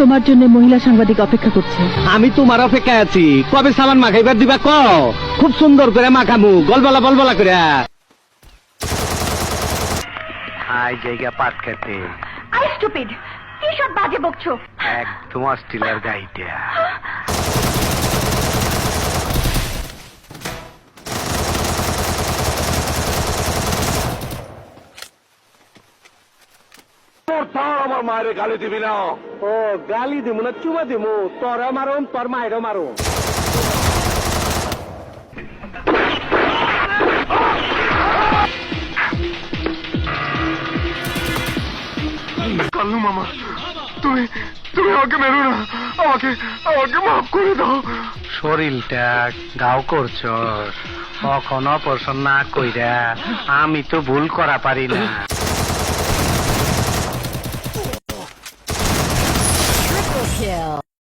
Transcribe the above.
তোমার জন্য মহিলা সাংবাদিক অপেক্ষা করছে। আমি তোমার অপেক্ষায় আছি, কবে সাবান মাখাইবার দিবা ক? খুব সুন্দর করে মাখামু, গলবলা বলবলা করে। হাই জায়গা পাট খেতে আই স্টুপিড, কি সব বাজে বকছো? একদম অস্ট্রেলিয়ার গাইটা। আমার মায়ের গালি দিবি না। ও গালি দিমু না চুমা দিমু? তোর মারুম, তোর মায়ের মারুম। কাল্লু মামা, তুমি তুমি আমাকে মেরো না, আমাকে আমাকে মাফ করে দাও। শরীরটা গাও করছ, কখন অপারেশন না কইরা আমি তো ভুল করা পারি না।